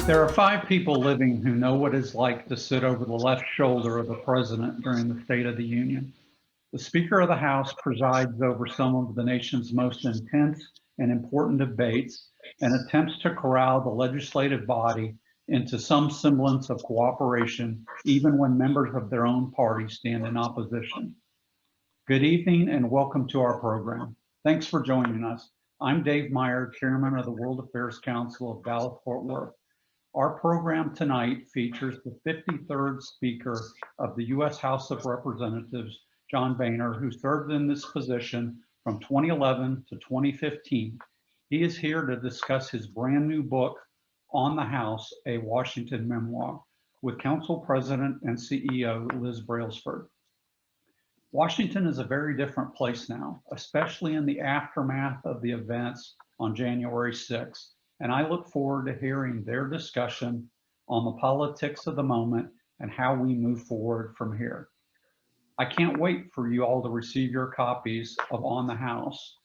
There are 5 people living who know what it's like to sit over the left shoulder of the president during the State of the Union. The Speaker of the House presides over some of the nation's most intense and important debates and attempts to corral the legislative body into some semblance of cooperation, even when members of their own party stand in opposition. Good evening and welcome to our program. Thanks for joining us. I'm Dave Meyer, Chairman of the World Affairs Council of Dallas-Fort Worth. Our program tonight features the 53rd Speaker of the U.S. House of Representatives, John Boehner, who served in this position from 2011 to 2015. He is here to discuss his brand new book, On the House, a Washington Memoir, with Council President and CEO Liz Brailsford. Washington is a very different place now, especially in the aftermath of the events on January 6th. And I look forward to hearing their discussion on the politics of the moment and how we move forward from here. I can't wait for you all to receive your copies of On the House.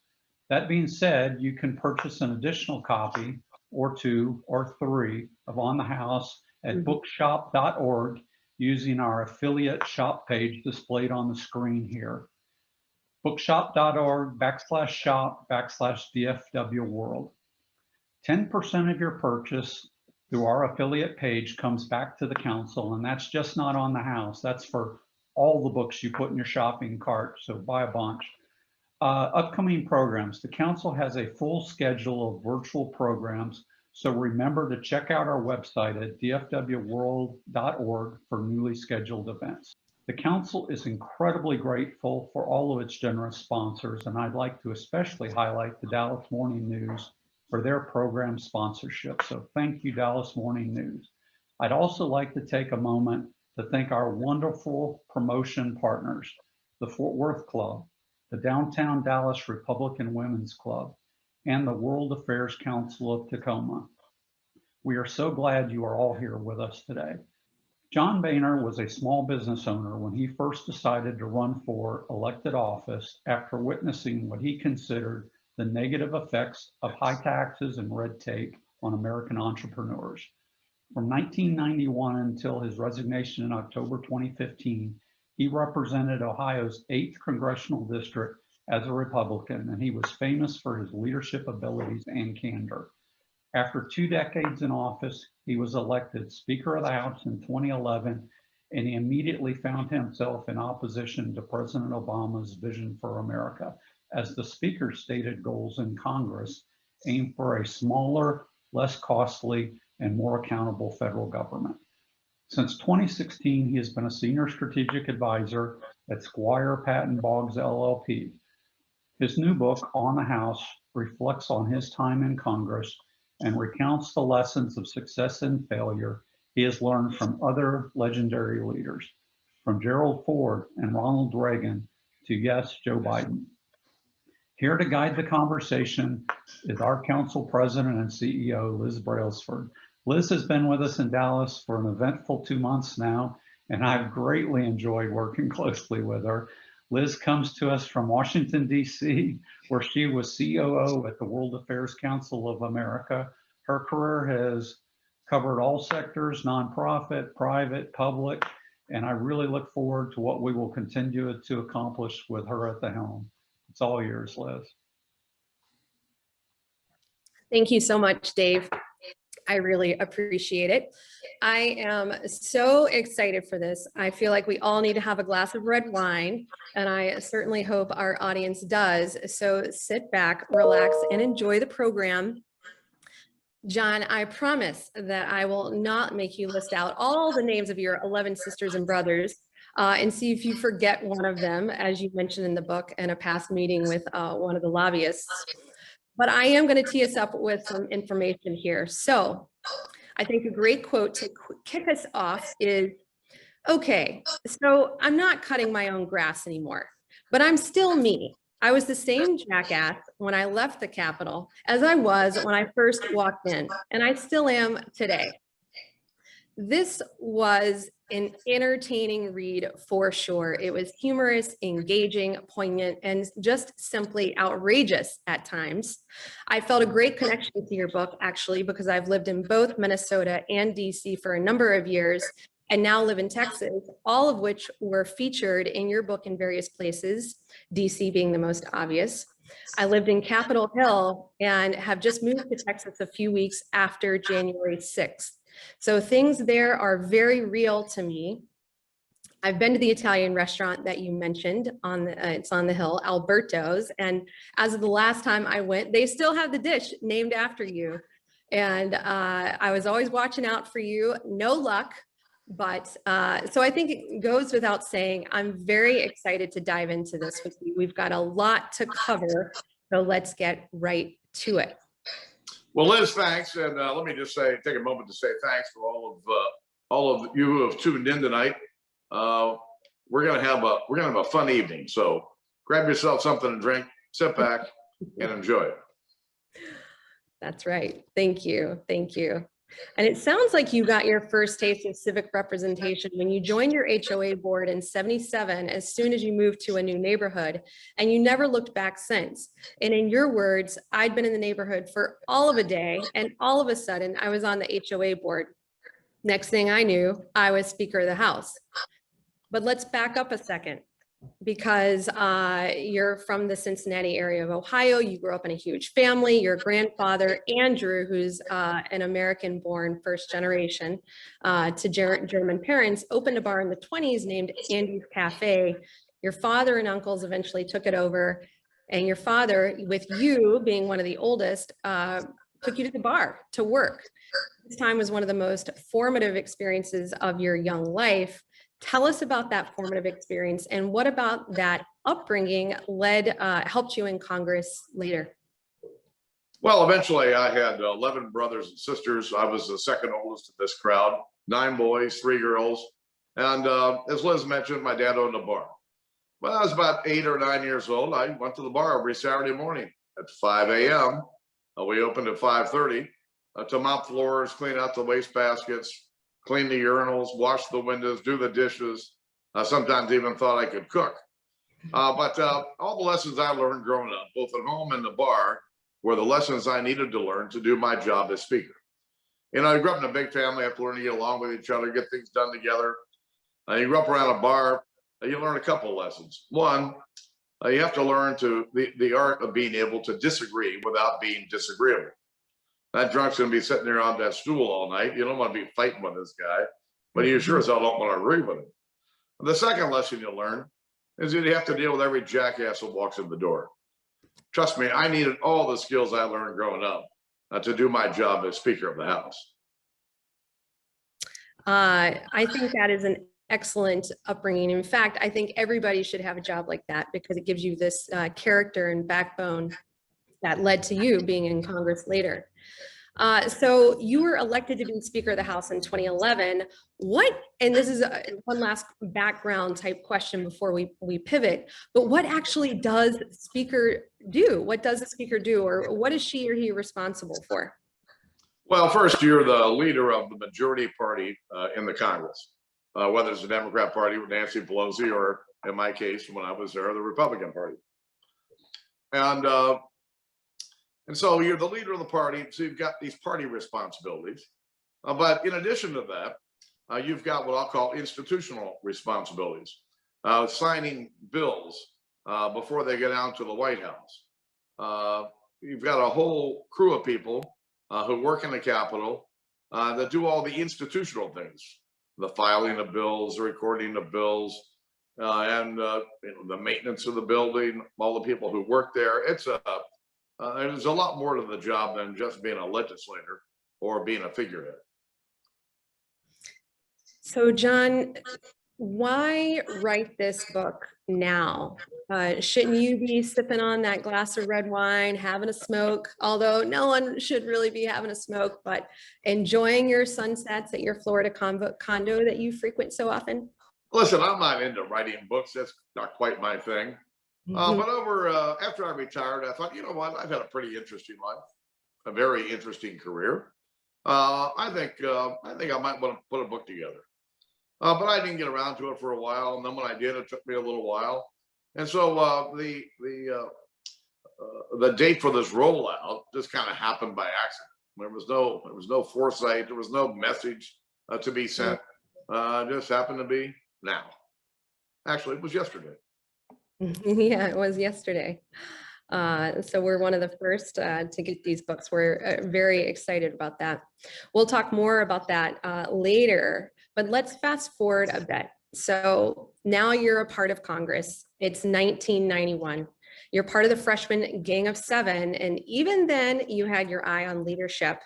That being said, you can purchase an additional copy or 2 or 3 of On the House at bookshop.org using our affiliate shop page displayed on the screen here. bookshop.org/shop/dfwworld. 10% of your purchase through our affiliate page comes back to the council, and that's just not On the House. That's for all the books you put in your shopping cart, so buy a bunch. Upcoming programs. The council has a full schedule of virtual programs, so remember to check out our website at dfwworld.org for newly scheduled events. The council is incredibly grateful for all of its generous sponsors, and I'd like to especially highlight the Dallas Morning News for their program sponsorship. So thank you, Dallas Morning News. I'd also like to take a moment to thank our wonderful promotion partners, the Fort Worth Club, the Downtown Dallas Republican Women's Club, and the World Affairs Council of Tacoma. We are so glad you are all here with us today. John Boehner was a small business owner when he first decided to run for elected office after witnessing what he considered the negative effects of high taxes and red tape on American entrepreneurs. From 1991 until his resignation in October 2015, he represented Ohio's 8th Congressional District as a Republican, and he was famous for his leadership abilities and candor. After 2 decades in office, he was elected Speaker of the House in 2011, and he immediately found himself in opposition to President Obama's vision for America, as the Speaker stated goals in Congress aim for a smaller, less costly, and more accountable federal government. Since 2016, he has been a senior strategic advisor at Squire Patton Boggs LLP. His new book, On the House, reflects on his time in Congress and recounts the lessons of success and failure he has learned from other legendary leaders, from Gerald Ford and Ronald Reagan to, yes, Joe Biden. Here to guide the conversation is our council president and CEO, Liz Brailsford. Liz has been with us in Dallas for an eventful 2 months now, and I've greatly enjoyed working closely with her. Liz comes to us from Washington, D.C., where she was COO at the World Affairs Council of America. Her career has covered all sectors, nonprofit, private, public, and I really look forward to what we will continue to accomplish with her at the helm. It's all yours, Liz. Thank you so much, Dave. I really appreciate it. I am so excited for this. I feel like we all need to have a glass of red wine, and I certainly hope our audience does. So sit back, relax, and enjoy the program. John, I promise that I will not make you list out all the names of your 11 sisters and brothers and see if you forget one of them, as you mentioned in the book in a past meeting with one of the lobbyists. But I am going to tee us up with some information here. So I think a great quote to kick us off is, okay, so I'm not cutting my own grass anymore, but I'm still me. I was the same jackass when I left the Capitol as I was when I first walked in, and I still am today. This was an entertaining read for sure. It was humorous, engaging, poignant, and just simply outrageous at times. I felt a great connection to your book, actually, because I've lived in both Minnesota and DC for a number of years, and now live in Texas, all of which were featured in your book in various places, DC being the most obvious. I lived in Capitol Hill and have just moved to Texas a few weeks after January 6th. So things there are very real to me. I've been to the Italian restaurant that you mentioned it's on the hill, Alberto's. And as of the last time I went, they still have the dish named after you. And I was always watching out for you. No luck. But so I think it goes without saying, I'm very excited to dive into this with you. We've got a lot to cover. So let's get right to it. Well, Liz, thanks, and let me just take a moment to say thanks for all of you who have tuned in tonight. We're gonna have a fun evening, so grab yourself something to drink, sit back, and enjoy it. That's right. Thank you. Thank you. And it sounds like you got your first taste of civic representation when you joined your HOA board in '77, as soon as you moved to a new neighborhood, and you never looked back since. And in your words, I'd been in the neighborhood for all of a day, and all of a sudden I was on the HOA board. Next thing I knew, I was Speaker of the House. But let's back up a second, because you're from the Cincinnati area of Ohio. You grew up in a huge family. Your grandfather, Andrew, who's an American-born first generation to German parents, opened a bar in the 20s named Andy's Cafe. Your father and uncles eventually took it over. And your father, with you being one of the oldest, took you to the bar to work. This time was one of the most formative experiences of your young life. Tell us about that formative experience, and what about that upbringing helped you in Congress later? Well, eventually I had 11 brothers and sisters. I was the second oldest of this crowd, 9 boys, 3 girls. And as Liz mentioned, my dad owned a bar. When I was about 8 or 9 years old, I went to the bar every Saturday morning at 5 a.m. We opened at 5:30 to mop floors, clean out the wastebaskets, clean the urinals, wash the windows, do the dishes. Sometimes even thought I could cook. But all the lessons I learned growing up, both at home and the bar, were the lessons I needed to learn to do my job as Speaker. You know, I grew up in a big family. I have to learn to get along with each other, get things done together. You grew up around a bar, you learn a couple of lessons. One, you have to learn the art of being able to disagree without being disagreeable. That drunk's gonna be sitting there on that stool all night. You don't want to be fighting with this guy, but you sure as hell don't want to agree with him. The second lesson you'll learn is that you have to deal with every jackass that walks in the door. Trust me, I needed all the skills I learned growing up to do my job as Speaker of the House. I think that is an excellent upbringing. In fact, I think everybody should have a job like that, because it gives you this character and backbone that led to you being in Congress later. So you were elected to be Speaker of the House in 2011. And this is one last background type question before we pivot, but what actually does Speaker do? What does the Speaker do, or what is she or he responsible for? Well, first, you're the leader of the majority party in the Congress, whether it's the Democrat Party with Nancy Pelosi, or in my case, when I was there, the Republican Party. And so you're the leader of the party, so you've got these party responsibilities. But in addition to that, you've got what I'll call institutional responsibilities, signing bills before they get down to the White House. You've got a whole crew of people who work in the Capitol that do all the institutional things, the filing of bills, the recording of bills, and the maintenance of the building, all the people who work there. There's a lot more to the job than just being a legislator or being a figurehead. So, John, why write this book now? Shouldn't you be sipping on that glass of red wine, having a smoke? Although no one should really be having a smoke, but enjoying your sunsets at your Florida condo that you frequent so often? Listen, I'm not into writing books. That's not quite my thing. But after I retired, I thought, you know what? I've had a pretty interesting life, a very interesting career. I think I might want to put a book together. But I didn't get around to it for a while, and then when I did, it took me a little while. And so the date for this rollout just kind of happened by accident. There was no foresight. There was no message to be sent. It just happened to be now. Actually, it was yesterday. Yeah, it was yesterday. So we're one of the first to get these books. We're very excited about that. We'll talk more about that later, but let's fast forward a bit. So now you're a part of Congress. It's 1991. You're part of the freshman gang of 7. And even then you had your eye on leadership.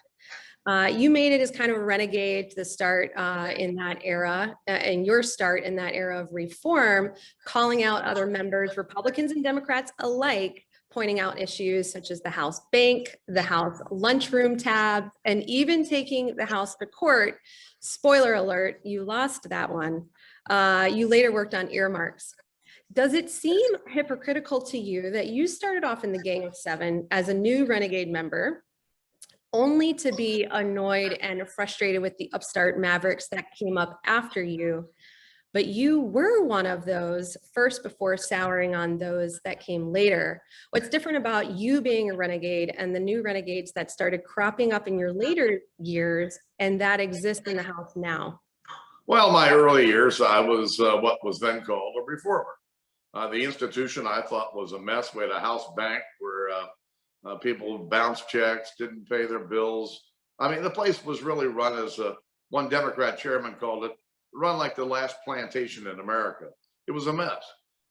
You made it as kind of a renegade to the start in that era, and your start in that era of reform, calling out other members, Republicans and Democrats alike, pointing out issues such as the House bank, the House lunchroom tab, and even taking the House to court. Spoiler alert, you lost that one. You later worked on earmarks. Does it seem hypocritical to you that you started off in the Gang of 7 as a new renegade member, only to be annoyed and frustrated with the upstart mavericks that came up after you? But you were one of those first before souring on those that came later. What's different about you being a renegade and the new renegades that started cropping up in your later years and that exist in the House now? Well, my early years, I was what was then called a reformer. The institution I thought was a mess. We had a house bank where people bounced checks, didn't pay their bills. I mean, the place was really run as one Democrat chairman called it, run like the last plantation in America. It was a mess.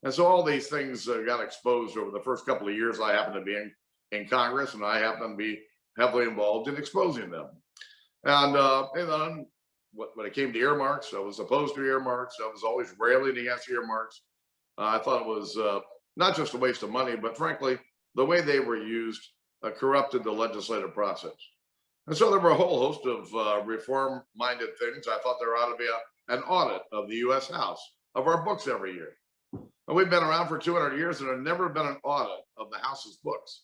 And so all these things got exposed over the first couple of years I happened to be in Congress, and I happened to be heavily involved in exposing them. And then when it came to earmarks, I was opposed to earmarks. I was always railing against earmarks. I thought it was not just a waste of money, but frankly, the way they were used corrupted the legislative process. And so there were a whole host of reform-minded things. I thought there ought to be an audit of the U.S. House of our books every year. And we've been around for 200 years, and there's never been an audit of the House's books.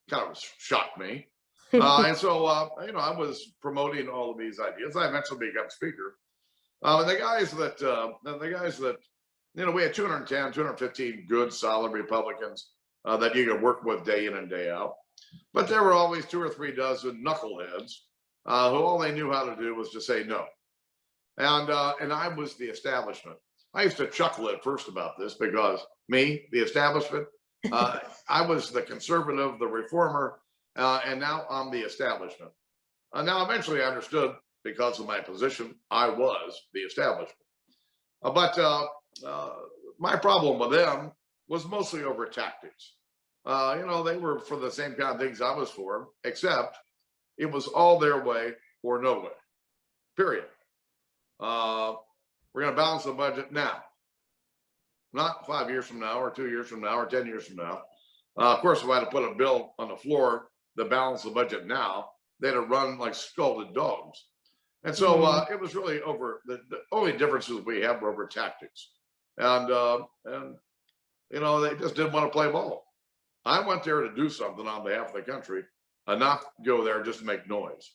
Kind of shocked me. And so, I was promoting all of these ideas. I eventually became speaker. And the guys that, we had 210, 215 good, solid Republicans that you could work with day in and day out. But there were always 2 or 3 dozen knuckleheads who all they knew how to do was to say no. And I was the establishment. I used to chuckle at first about this because me, the establishment, I was the conservative, the reformer, and now I'm the establishment. Now, eventually I understood, because of my position, I was the establishment. But my problem with them was mostly over tactics. They were for the same kind of things I was for, except it was all their way or no way, period. We're going to balance the budget now, not 5 years from now or 2 years from now or 10 years from now. Of course, if I had to put a bill on the floor to balance the budget now, they'd have run like scalded dogs. And so it was really over the only differences we had were over tactics. And they just didn't want to play ball. I went there to do something on behalf of the country and not go there just to make noise.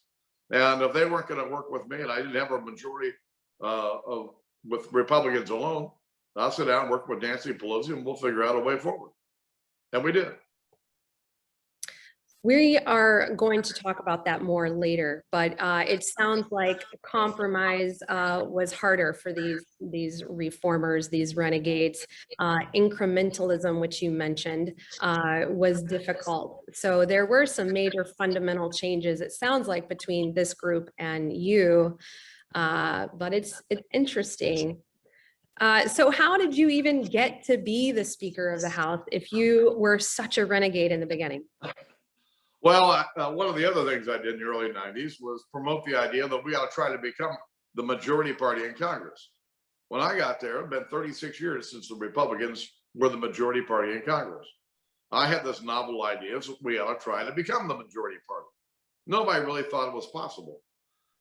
And if they weren't going to work with me and I didn't have a majority with Republicans alone, I'll sit down and work with Nancy Pelosi and we'll figure out a way forward. And we did. We are going to talk about that more later, but it sounds like compromise was harder for these reformers, these renegades. Incrementalism, which you mentioned, was difficult. So there were some major fundamental changes, it sounds like, between this group and you, but it's interesting. So how did you even get to be the Speaker of the House if you were such a renegade in the beginning? Well, one of the other things I did in the early 90s was promote the idea that we ought to try to become the majority party in Congress. When I got there, it had been 36 years since the Republicans were the majority party in Congress. I had this novel idea that we ought to try to become the majority party. Nobody really thought it was possible.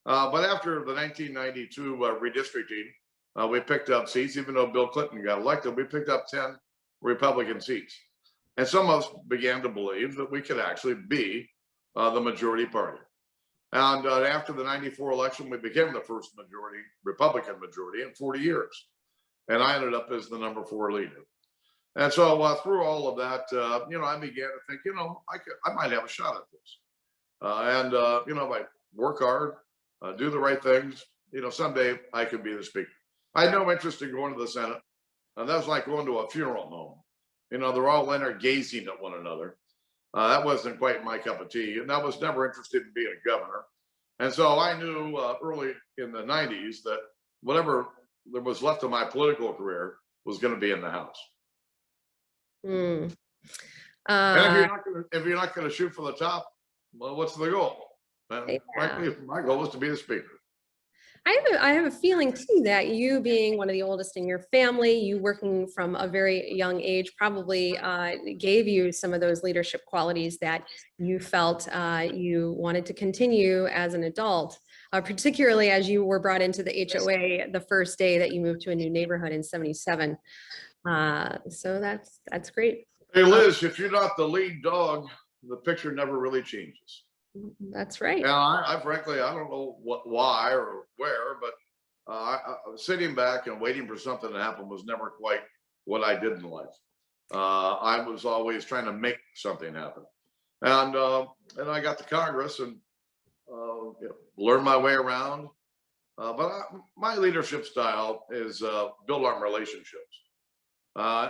But after the 1992 redistricting, we picked up seats. Even though Bill Clinton got elected, we picked up 10 Republican seats. And some of us began to believe that we could actually be the majority party. And after the 94 election, we became the first majority, Republican majority in 40 years. And I ended up as the #4 leader. And so through all of that, I began to think, I might have a shot at this. If I work hard, do the right things, someday I could be the speaker. I had no interest in going to the Senate. That was like going to a funeral home. They're all in there gazing at one another. That wasn't quite my cup of tea. And I was never interested in being a governor. And so I knew early in the 90s that whatever there was left of my political career was going to be in the House. And if you're not going to shoot for the top, well, what's the goal? And frankly, my goal was to be the speaker. I have a feeling too that you being one of the oldest in your family, you working from a very young age, probably gave you some of those leadership qualities that you felt you wanted to continue as an adult, particularly as you were brought into the HOA the first day that you moved to a new neighborhood in '77. So that's great. Hey, Liz, if you're not the lead dog, the picture never really changes. That's right. And I frankly, I don't know why or where, but sitting back and waiting for something to happen was never quite what I did in life. I was always trying to make something happen. And I got to Congress and learned my way around. My leadership style is build on relationships.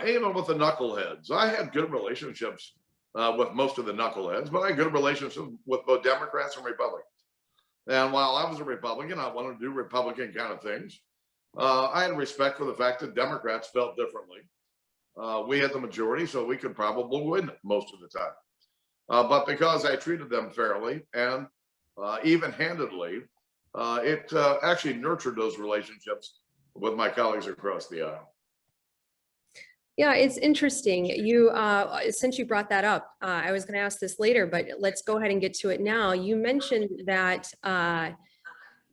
Even with the knuckleheads, I had good relationships with most of the knuckleheads, but I had good relationships with both Democrats and Republicans. And while I was a Republican, I wanted to do Republican kind of things. I had respect for the fact that Democrats felt differently. We had the majority, so we could probably win most of the time. But because I treated them fairly and even-handedly, it actually nurtured those relationships with my colleagues across the aisle. Yeah, it's interesting. You, since you brought that up, I was going to ask this later, but let's go ahead and get to it now. You mentioned that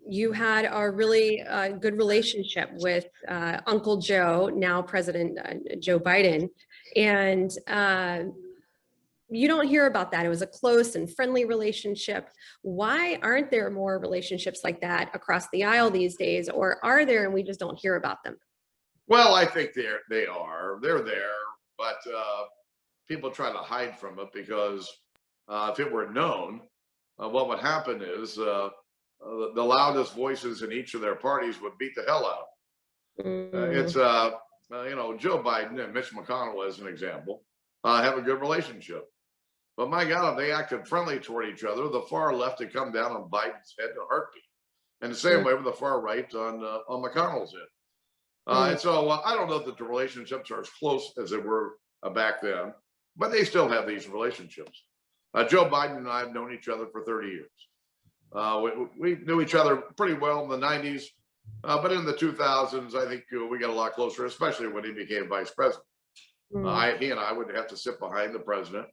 you had a really good relationship with Uncle Joe, now President Joe Biden, and you don't hear about that. It was a close and friendly relationship. Why aren't there more relationships like that across the aisle these days, or are there and we just don't hear about them? Well, I think they're there, but people try to hide from it because if it were known, what would happen is the loudest voices in each of their parties would beat the hell out. It's Joe Biden and Mitch McConnell, as an example, have a good relationship, but my God, if they acted friendly toward each other, the far left would come down on Biden's head in a heartbeat, and the same way with the far right on McConnell's head. And so I don't know that the relationships are as close as they were back then, but they still have these relationships. Joe Biden and I have known each other for 30 years. We knew each other pretty well in the 90s, but in the 2000s, I think we got a lot closer, especially when he became vice president. He and I would have to sit behind the president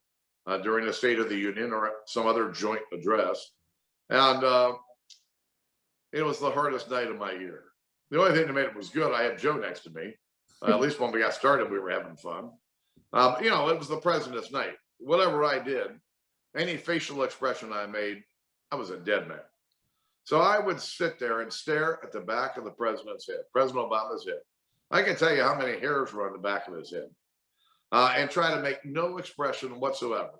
during a State of the Union or some other joint address. And it was the hardest night of my year. The only thing that made it was good, I had Joe next to me. At least when we got started, we were having fun. It was the president's night. Whatever I did, any facial expression I made, I was a dead man. So I would sit there and stare at the back of the president's head, President Obama's head. I can tell you how many hairs were on the back of his head, and try to make no expression whatsoever.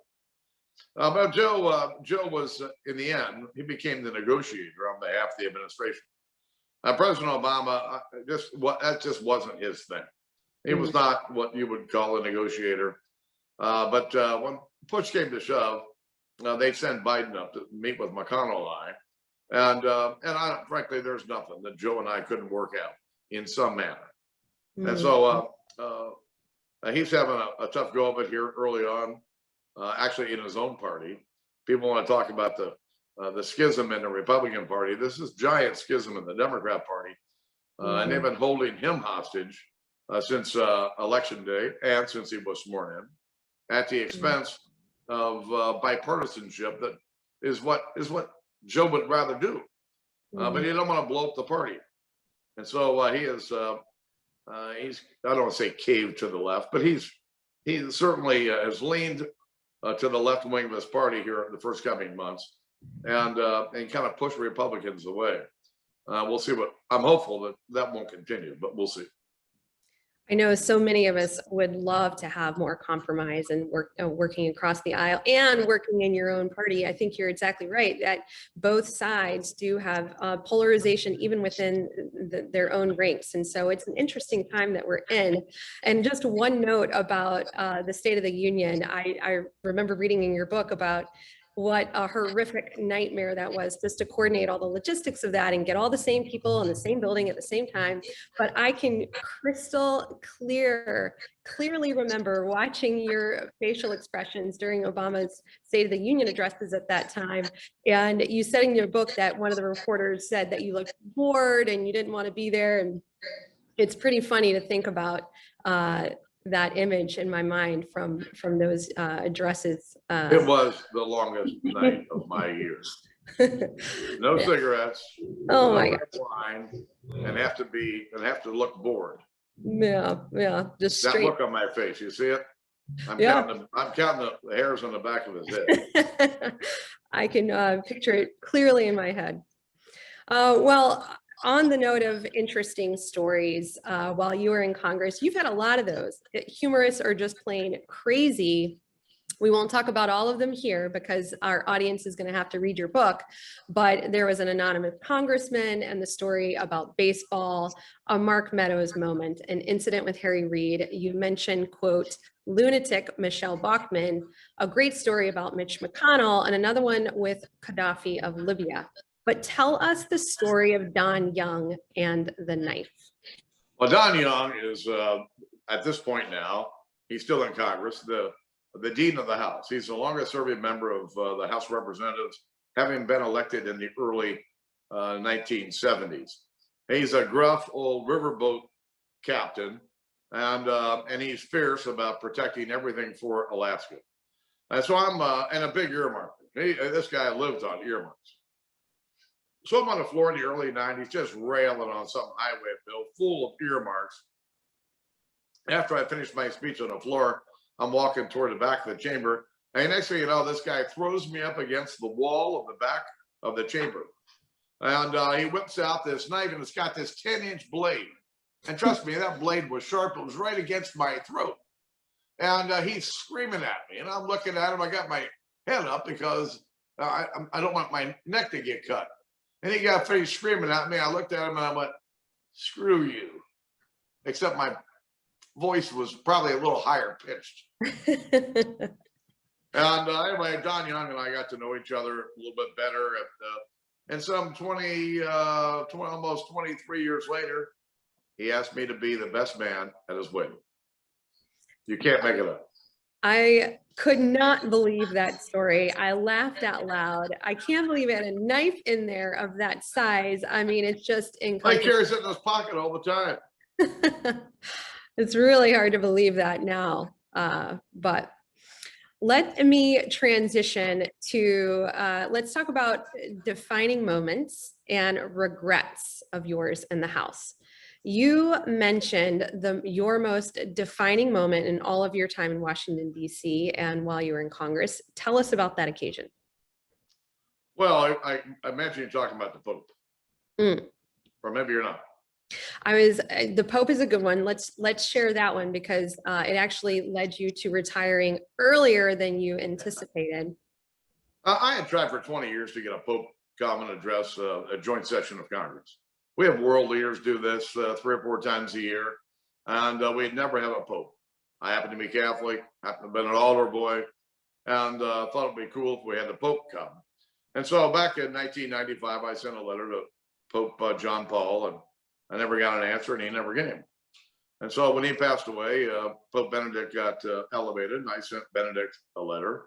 But Joe was, in the end, he became the negotiator on behalf of the administration. President Obama, that just wasn't his thing. He was not what you would call a negotiator. But when push came to shove, they'd send Biden up to meet with McConnell and I. And frankly, there's nothing that Joe and I couldn't work out in some manner. And so he's having a tough go of it here early on, actually in his own party. People want to talk about the schism in the Republican Party. This is giant schism in the Democrat Party. And they've been holding him hostage since Election Day and since he was sworn in at the expense of bipartisanship that is what Joe would rather do. But he don't want to blow up the party. And so he is, I don't want to say caved to the left, but he certainly has leaned to the left wing of his party here in the first coming months. and kind of push Republicans away. We'll see what, I'm hopeful that that won't continue, but we'll see. I know so many of us would love to have more compromise and working across the aisle and working in your own party. I think you're exactly right that both sides do have polarization even within their own ranks. And so it's an interesting time that we're in. And just one note about the State of the Union, I remember reading in your book about what a horrific nightmare that was just to coordinate all the logistics of that and get all the same people in the same building at the same time. But I can clearly remember watching your facial expressions during Obama's State of the Union addresses at that time. And you said in your book that one of the reporters said that you looked bored and you didn't want to be there. And it's pretty funny to think about that image in my mind from those addresses. It was the longest night of my years. No cigarettes. Oh no my red gosh. wine, and have to look bored. Yeah, just That straight. look on my face, you see it? I'm Yeah. counting the hairs on the back of his head. I can picture it clearly in my head. Well, on the note of interesting stories, while you were in Congress, you've had a lot of those, humorous or just plain crazy. We won't talk about all of them here because our audience is going to have to read your book, but there was an anonymous congressman and the story about baseball, a Mark Meadows moment, an incident with Harry Reid. You mentioned, quote, lunatic Michelle Bachmann, a great story about Mitch McConnell, and another one with Gaddafi of Libya. But tell us the story of Don Young and the knife. Well, Don Young is, at this point now, he's still in Congress, the dean of the House. He's the longest serving member of the House of Representatives, having been elected in the early 1970s. He's a gruff old riverboat captain, and he's fierce about protecting everything for Alaska. And so and a big earmark. This guy lived on earmarks. So I'm on the floor in the early 90s, just railing on some highway bill full of earmarks. After I finished my speech on the floor, I'm walking toward the back of the chamber. And next thing you know, this guy throws me up against the wall of the back of the chamber. And he whips out this knife, and it's got this 10-inch blade. And trust me, that blade was sharp. It was right against my throat. And he's screaming at me. And I'm looking at him. I got my head up because I don't want my neck to get cut. And he got finished screaming at me. I looked at him and I went, screw you. Except my voice was probably a little higher pitched. And anyway, Don Young and I got to know each other a little bit better. And some almost 23 years later, he asked me to be the best man at his wedding. You can't make it up. I could not believe that story. I laughed out loud. I can't believe it had a knife in there of that size. I mean, it's just He incredible. carries it in his pocket all the time. It's really hard to believe that now. But let me transition to, let's talk about defining moments and regrets of yours in the House. You mentioned your most defining moment in all of your time in Washington, D.C. and while you were in Congress. Tell us about that occasion. Well, I imagine you're talking about the Pope. Or maybe you're not. The Pope is a good one. Let's share that one because it actually led you to retiring earlier than you anticipated. I had tried for 20 years to get a Pope come and address a joint session of Congress. We have world leaders do this 3 or 4 times a year, and we'd never have a Pope. I happen to be Catholic, happen to have been an altar boy, and thought it'd be cool if we had the Pope come. And so back in 1995, I sent a letter to Pope John Paul, and I never got an answer, and he never came. And so when he passed away, Pope Benedict got elevated, and I sent Benedict a letter.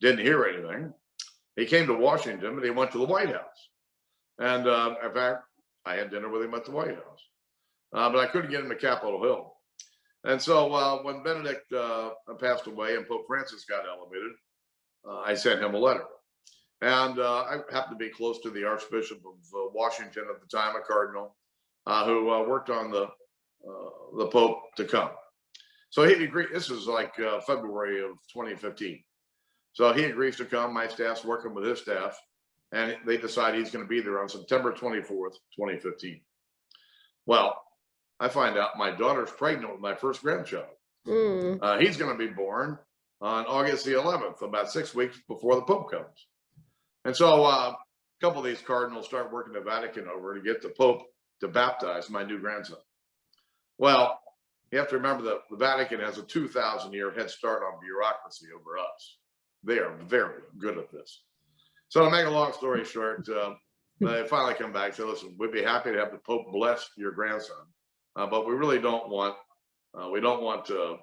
Didn't hear anything. He came to Washington, and he went to the White House. And in fact, I had dinner with him at the White House, but I couldn't get him to Capitol Hill. And so when Benedict passed away and Pope Francis got elevated, I sent him a letter. And I happened to be close to the Archbishop of Washington at the time, a cardinal, who worked on the Pope to come. So he agreed. This was like February of 2015. So he agrees to come. My staff's working with his staff. and they decide he's going to be there on September 24th, 2015. Well, I find out my daughter's pregnant with my first grandchild. He's going to be born on August the 11th, about 6 weeks before the Pope comes. And so a couple of these cardinals start working the Vatican over to get the Pope to baptize my new grandson. Well, you have to remember that the Vatican has a 2,000-year head start on bureaucracy over us. They are very good at this. So to make a long story short, they finally come back and say, listen, we'd be happy to have the Pope bless your grandson, but we really don't want, we don't want to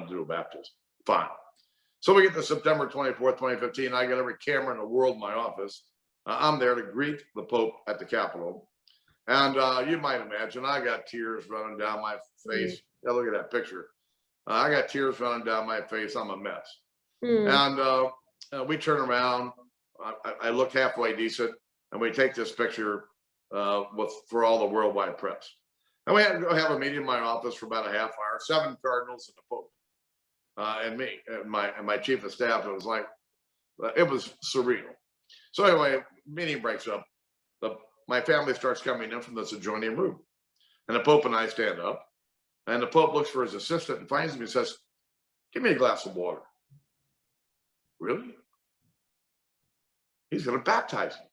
do a baptism. Fine. So we get to September 24th, 2015. I got every camera in the world in my office. I'm there to greet the Pope at the Capitol. And you might imagine, I got tears running down my face. Yeah, look at that picture. I got tears running down my face. I'm a mess. And we turn around. I look halfway decent, and we take this picture for all the worldwide press. And we had to go have a meeting in my office for about a half hour. 7 cardinals and the Pope, and me and my chief of staff. It was like, it was surreal. So anyway, meeting breaks up. My family starts coming in from this adjoining room, and the Pope and I stand up, and the Pope looks for his assistant and finds him and says, "Give me a glass of water." Really? He's going to baptize him.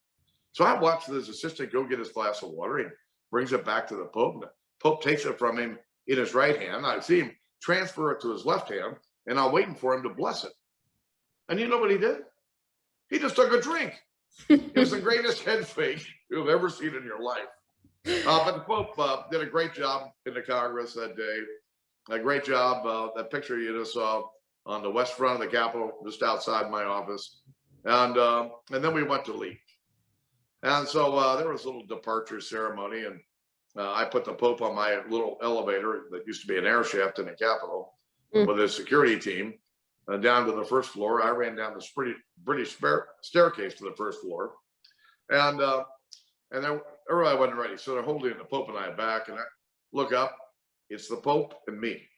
So I watch his assistant go get his glass of water. He brings it back to the Pope. And the Pope takes it from him in his right hand. I see him transfer it to his left hand, and I'm waiting for him to bless it. And you know what he did? He just took a drink. It was the greatest head fake you've ever seen in your life. But the Pope did a great job in the Congress that day. A great job. That picture you just saw on the west front of the Capitol, just outside my office. And then we went to leave. And so there was a little departure ceremony, and I put the Pope on my little elevator that used to be an air shaft in the Capitol with his security team down to the first floor. I ran down this pretty British staircase to the first floor, and then everybody wasn't ready, so they're holding the Pope and I back, and I look up, it's the Pope and me,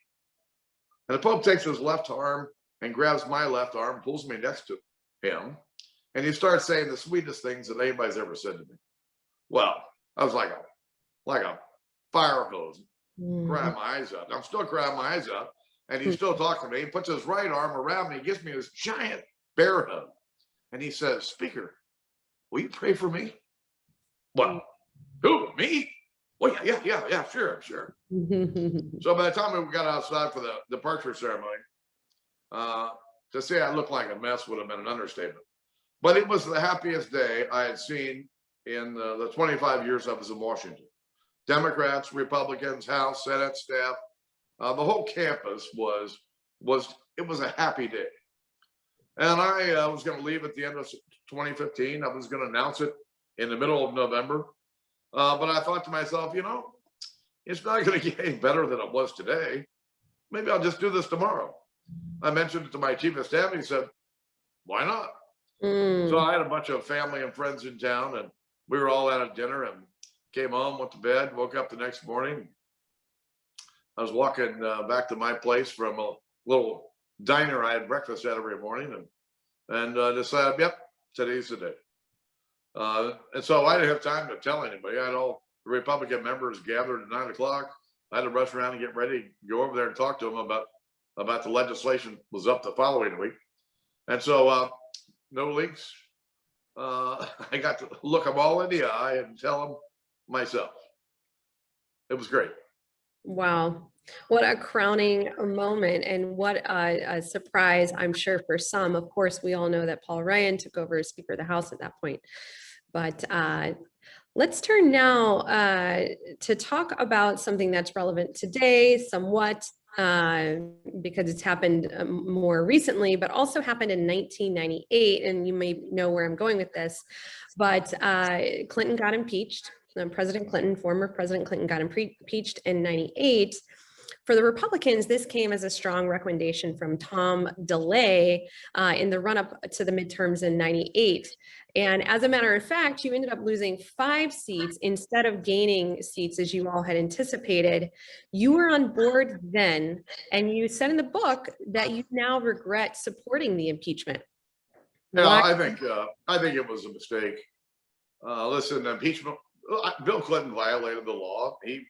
and the Pope takes his left arm and grabs my left arm, pulls me next to him, and he starts saying the sweetest things that anybody's ever said to me. Well, I was like a fire hose, crying my eyes out. I'm still crying my eyes out. And he's still talking to me. He puts his right arm around me. He gives me this giant bear hug. And he says, "Speaker, will you pray for me?" What? Who? Me? Well, yeah, sure. So by the time we got outside for the departure ceremony, to say I looked like a mess would have been an understatement. But it was the happiest day I had seen in the 25 years I was in Washington. Democrats, Republicans, House, Senate, staff, the whole campus was a happy day. And I was going to leave at the end of 2015. I was going to announce it in the middle of November. But I thought to myself, you know, it's not going to get any better than it was today. Maybe I'll just do this tomorrow. I mentioned it to my chief of staff. He said, "Why not?" So I had a bunch of family and friends in town, and we were all out at dinner and came home, went to bed, woke up the next morning. I was walking back to my place from a little diner I had breakfast at every morning, and decided, yep, today's the day. And so I didn't have time to tell anybody. I had all the Republican members gathered at 9 o'clock. I had to rush around and get ready, go over there and talk to them about the legislation was up the following week. And so no leaks. I got to look them all in the eye and tell them myself. It was great. Wow. What a crowning moment, and what a surprise, I'm sure, for some. Of course, we all know that Paul Ryan took over as Speaker of the House at that point. But let's turn now to talk about something that's relevant today somewhat, because it's happened more recently, but also happened in 1998. And you may know where I'm going with this, but Clinton got impeached. President Clinton, former President Clinton, got impeached in 98. For the Republicans, this came as a strong recommendation from Tom DeLay in the run-up to the midterms in 98. And as a matter of fact, you ended up losing 5 seats instead of gaining seats as you all had anticipated. You were on board then, and you said in the book that you now regret supporting the impeachment. Yeah, I think it was a mistake. listen, impeachment. Bill Clinton violated the law. He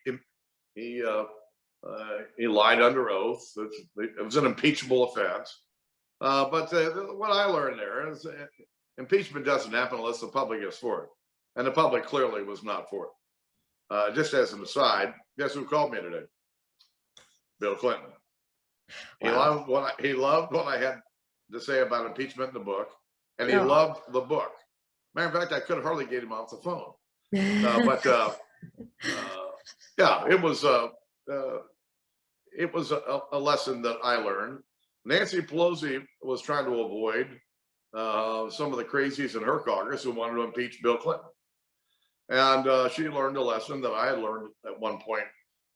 lied under oath. It was an impeachable offense. But what I learned there is impeachment doesn't happen unless the public is for it, and the public clearly was not for it. Just as an aside, guess who called me today? Bill Clinton. Wow. He loved what I had to say about impeachment in the book, and he Oh. loved the book. Matter of fact, I could have hardly get him off the phone. Yeah, it was a lesson that I learned. Nancy Pelosi was trying to avoid some of the crazies in her Congress who wanted to impeach Bill Clinton. And she learned a lesson that I had learned at one point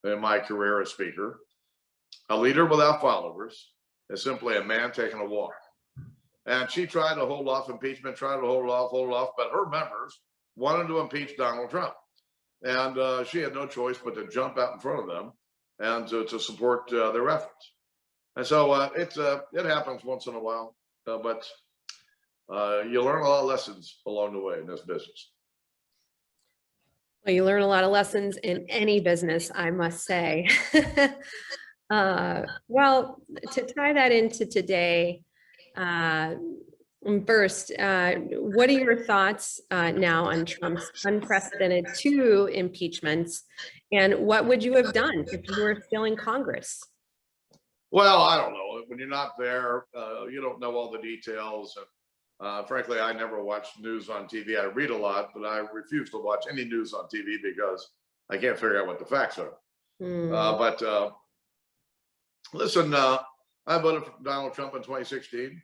in my career as speaker. A leader without followers is simply a man taking a walk. And she tried to hold off impeachment, tried to hold off, but her members wanted to impeach Donald Trump. And she had no choice but to jump out in front of them and to support their efforts. And so it happens once in a while, but you learn a lot of lessons along the way in this business. Well, you learn a lot of lessons in any business, I must say. Well, to tie that into today, first, what are your thoughts now on Trump's unprecedented 2 impeachments, and what would you have done if you were still in Congress? Well, I don't know. When you're not there, you don't know all the details. And frankly, I never watch news on TV. I read a lot, but I refuse to watch any news on TV because I can't figure out what the facts are. But listen, I voted for Donald Trump in 2016.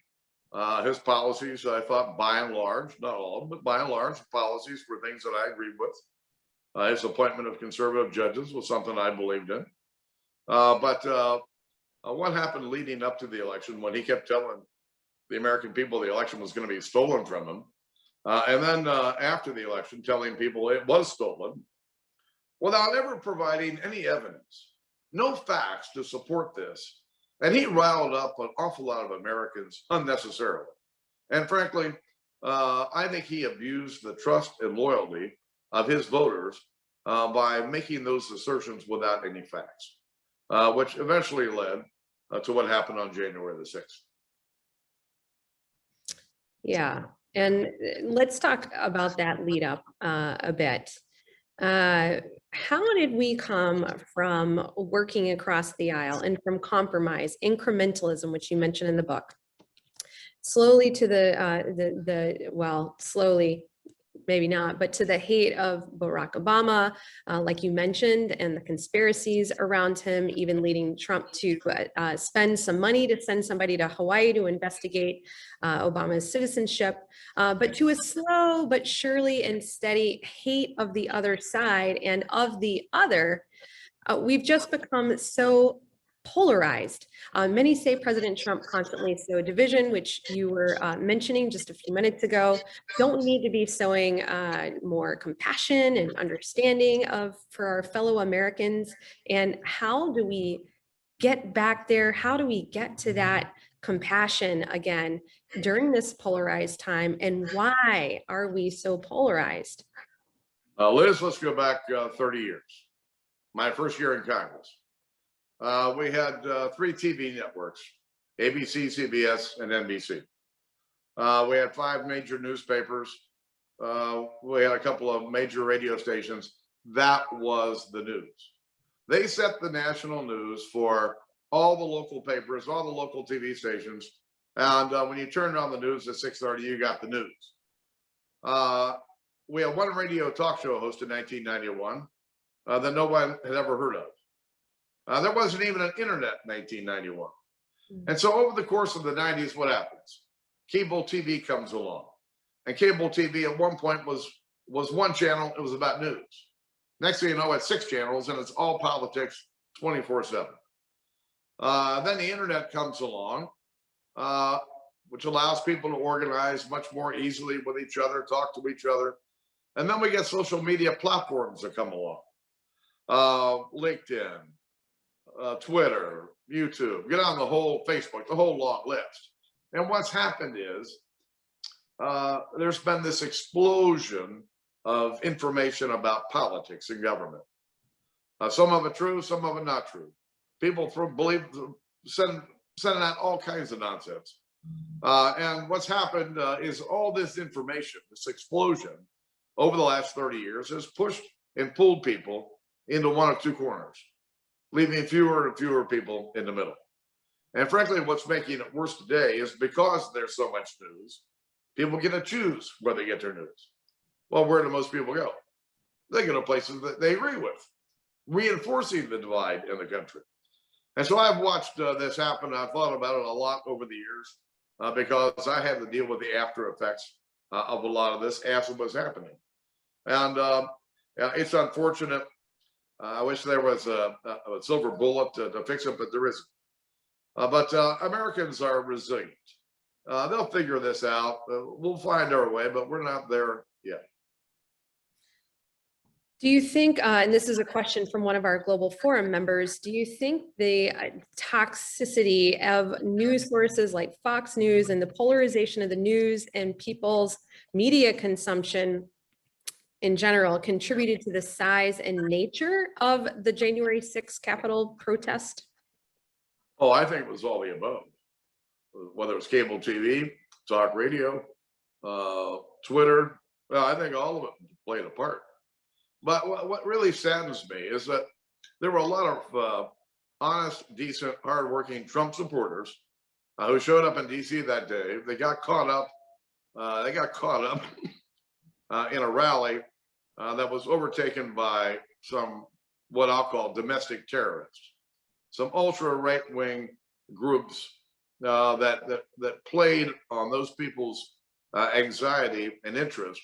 His policies, I thought, by and large, not all of them, but by and large, policies were things that I agreed with. His appointment of conservative judges was something I believed in. But what happened leading up to the election when he kept telling the American people the election was going to be stolen from him, and then after the election telling people it was stolen, without ever providing any evidence, no facts to support this. And he riled up an awful lot of Americans unnecessarily. And frankly, I think he abused the trust and loyalty of his voters by making those assertions without any facts, which eventually led to what happened on January the 6th. Yeah, and let's talk about that lead up a bit. How did we come from working across the aisle and from compromise, incrementalism, which you mentioned in the book, slowly to well, slowly, maybe not, but to the hate of Barack Obama, like you mentioned, and the conspiracies around him, even leading Trump to spend some money to send somebody to Hawaii to investigate Obama's citizenship, but to a slow but surely and steady hate of the other side and of the other. We've just become so polarized. Many say President Trump constantly sowed division, which you were mentioning just a few minutes ago. Don't need to be sowing more compassion and understanding for our fellow Americans. And how do we get back there? How do we get to that compassion again during this polarized time? And why are we so polarized? Liz, let's go back 30 years. My first year in Congress. We had 3 TV networks, ABC, CBS, and NBC. We had 5 major newspapers. We had a couple of major radio stations. That was the news. They set the national news for all the local papers, all the local TV stations. And when you turned on the news at 6:30, you got the news. We had one radio talk show host in 1991 that no one had ever heard of. There wasn't even an internet in 1991. And so over the course of the 90s, what happens? Cable TV comes along. And cable TV at one point was one channel. It was about news. Next thing you know, it's 6 channels, and it's all politics 24/7. Then the internet comes along, which allows people to organize much more easily with each other, talk to each other. And then we get social media platforms that come along. LinkedIn, Twitter, YouTube, get on the whole Facebook, the whole long list. And what's happened is there's been this explosion of information about politics and government. Some of it true, some of it not true. People sending out all kinds of nonsense. And what's happened is all this information, this explosion over the last 30 years has pushed and pulled people into one of two corners, leaving fewer and fewer people in the middle. And frankly, what's making it worse today is because there's so much news, people get to choose where they get their news. Well, where do most people go? They go to places that they agree with, reinforcing the divide in the country. And so I've watched this happen. I've thought about it a lot over the years because I had to deal with the after effects of a lot of this as it was happening. And it's unfortunate. I wish there was a silver bullet to fix it, but there isn't. But Americans are resilient. They'll figure this out. We'll find our way, but we're not there yet. Do you think, and this is a question from one of our Global Forum members, do you think the toxicity of news sources like Fox News and the polarization of the news and people's media consumption in general contributed to the size and nature of the January 6th Capitol protest? Oh, I think it was all the above. Whether it's cable TV, talk radio, Twitter, well, I think all of it played a part. But what really saddens me is that there were a lot of honest, decent, hardworking Trump supporters who showed up in DC that day. They got caught up. In a rally that was overtaken by some what I'll call domestic terrorists, some ultra right-wing groups that played on those people's anxiety and interest.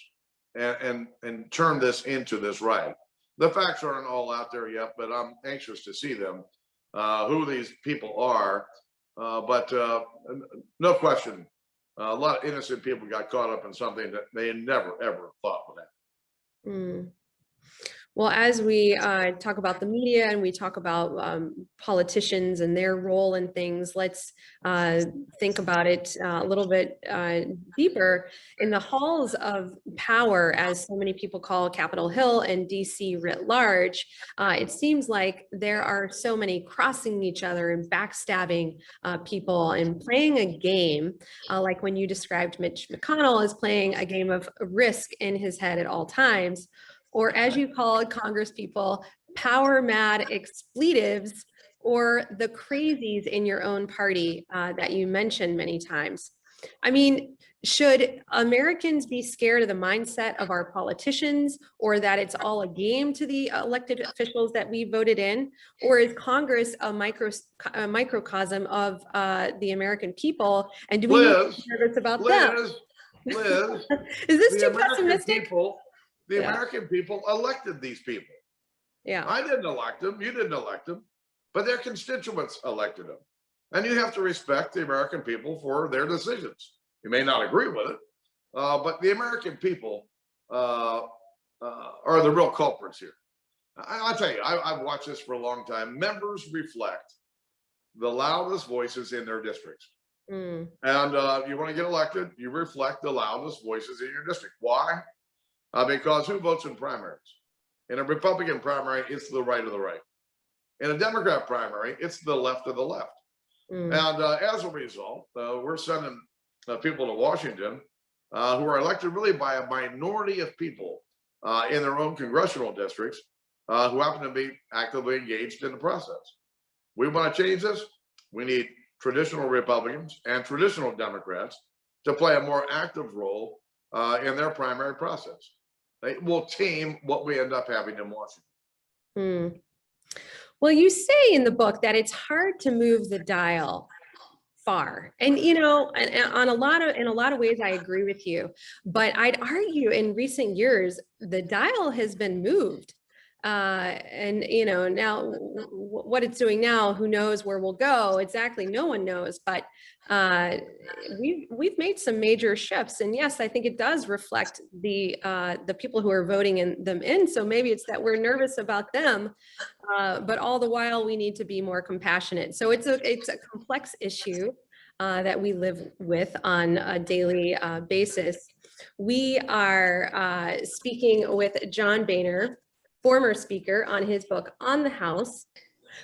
And turn this into this riot. The facts aren't all out there yet, but I'm anxious to see them, who these people are. But no question, a lot of innocent people got caught up in something that they never, ever thought would happen. Mm. Well, as we talk about the media and we talk about politicians and their role in things, let's think about it a little bit deeper. In the halls of power, as so many people call Capitol Hill and DC writ large, it seems like there are so many crossing each other and backstabbing people and playing a game, like when you described Mitch McConnell as playing a game of risk in his head at all times. Or as you call Congress people, power mad expletives, or the crazies in your own party that you mentioned many times. I mean, should Americans be scared of the mindset of our politicians, or that it's all a game to the elected officials that we voted in? Or is Congress a microcosm of the American people? And do we need to be nervous about them? Liz, is this too pessimistic? The American people elected these people. Yeah. I didn't elect them. You didn't elect them, but their constituents elected them. And you have to respect the American people for their decisions. You may not agree with it, but the American people are the real culprits here. I'll tell you, I've watched this for a long time. Members reflect the loudest voices in their districts. And you want to get elected, you reflect the loudest voices in your district. Why? Because who votes in primaries? In a Republican primary, it's the right of the right. In a Democrat primary, it's the left of the left. And as a result, we're sending people to Washington who are elected really by a minority of people in their own congressional districts who happen to be actively engaged in the process. We want to change this. We need traditional Republicans and traditional Democrats to play a more active role in their primary process. It will tame what we end up having in Washington. Well, you say in the book that it's hard to move the dial far, and you know, and in a lot of ways, I agree with you. But I'd argue in recent years the dial has been moved, and you know, now what it's doing now, who knows where we'll go exactly? No one knows, but we've made some major shifts, and yes, I think it does reflect the people who are voting them in. So maybe it's that we're nervous about them, but all the while we need to be more compassionate. So it's a complex issue that we live with on a daily basis. We are speaking with John Boehner, former speaker, on his book, On the House.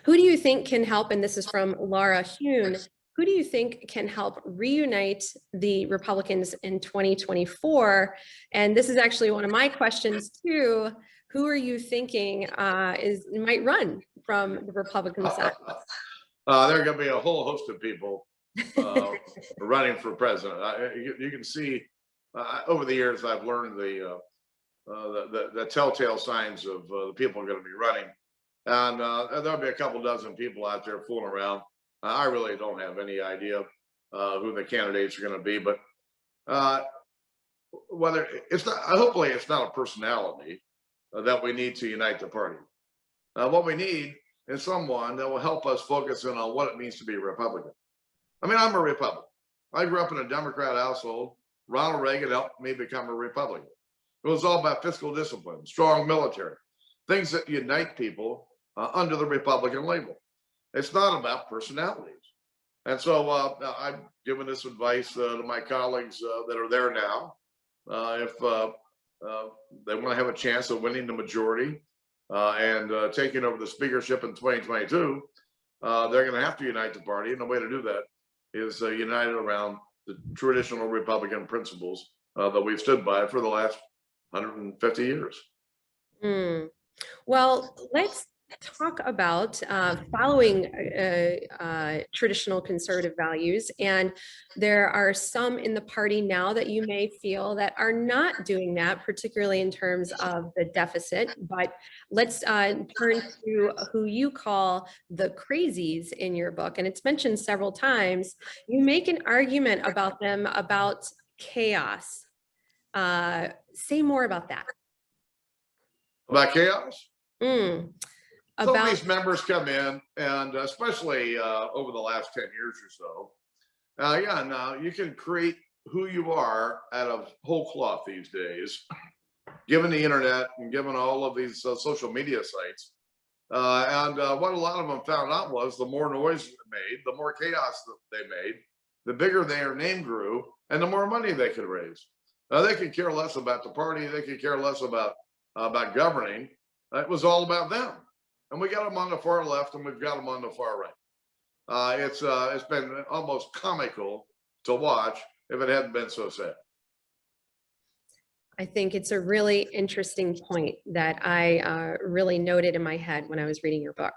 Who do you think can help, and this is from Laura Hune, who do you think can help reunite the Republicans in 2024? And this is actually one of my questions too. Who are you thinking might run from the Republican side? There are going to be a whole host of people running for president. You can see over the years I've learned the telltale signs of the people who are going to be running, and there'll be a couple dozen people out there fooling around. I really don't have any idea who the candidates are going to be, but whether it's not, hopefully it's not a personality that we need to unite the party. What we need is someone that will help us focus in on what it means to be a Republican. I mean, I'm a Republican. I grew up in a Democrat household. Ronald Reagan helped me become a Republican. It was all about fiscal discipline, strong military, things that unite people under the Republican label. It's not about personalities. And so I've given this advice to my colleagues that are there now. If they want to have a chance of winning the majority and taking over the speakership in 2022, they're going to have to unite the party. And the way to do that is united around the traditional Republican principles that we've stood by for the last 150 years. Well, let's talk about following traditional conservative values. And there are some in the party now that you may feel that are not doing that, particularly in terms of the deficit. But let's turn to who you call the crazies in your book. And it's mentioned several times. You make an argument about them, about chaos. Say more about that. About chaos? Some of About these members come in, and especially over the last 10 years or so, now you can create who you are out of whole cloth these days, given the internet and given all of these social media sites. And what a lot of them found out was the more noise they made, the more chaos that they made, the bigger their name grew, and the more money they could raise. They could care less about the party. They could care less about governing. It was all about them. And we got them on the far left, and we've got them on the far right. It's been almost comical to watch if it hadn't been so sad. I think it's a really interesting point that I really noted in my head when I was reading your book.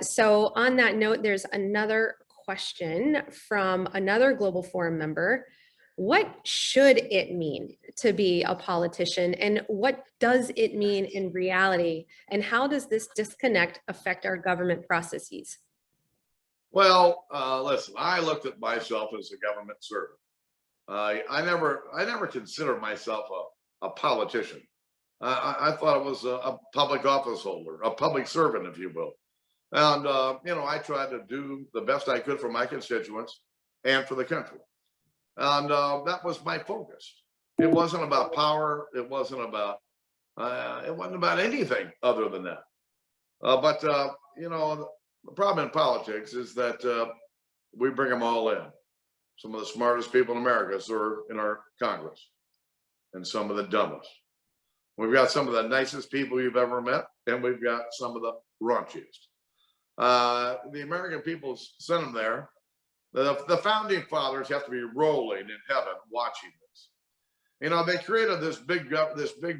So on that note, there's another question from another Global Forum member. What should it mean to be a politician, and what does it mean in reality? And how does this disconnect affect our government processes? Well, listen, I looked at myself as a government servant. I never considered myself a politician. I thought I was a public office holder, a public servant, if you will. And, I tried to do the best I could for my constituents and for the country. And that was my focus. It wasn't about power. It wasn't about anything other than that. But the problem in politics is that we bring them all in. Some of the smartest people in America are in our Congress, and some of the dumbest. We've got some of the nicest people you've ever met, and we've got some of the raunchiest. The American people sent them there. The founding fathers have to be rolling in heaven watching this. They created this big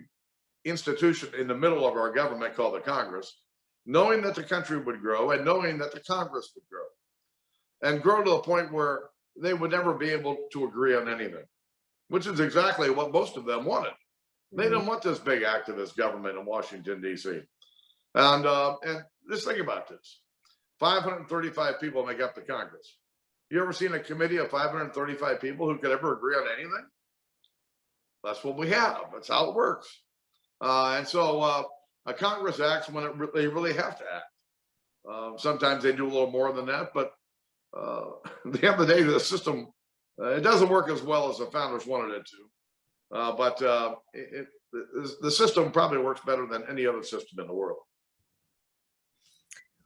institution in the middle of our government called the Congress, knowing that the country would grow and knowing that the Congress would grow and grow to the point where they would never be able to agree on anything, which is exactly what most of them wanted. They didn't want this big activist government in Washington, D.C. And just think about this. 535 people make up the Congress. You ever seen a committee of 535 people who could ever agree on anything? That's what we have. That's how it works. And so a Congress acts when they really have to act. Sometimes they do a little more than that, but at the end of the day, the system, it doesn't work as well as the founders wanted it to. But the system probably works better than any other system in the world.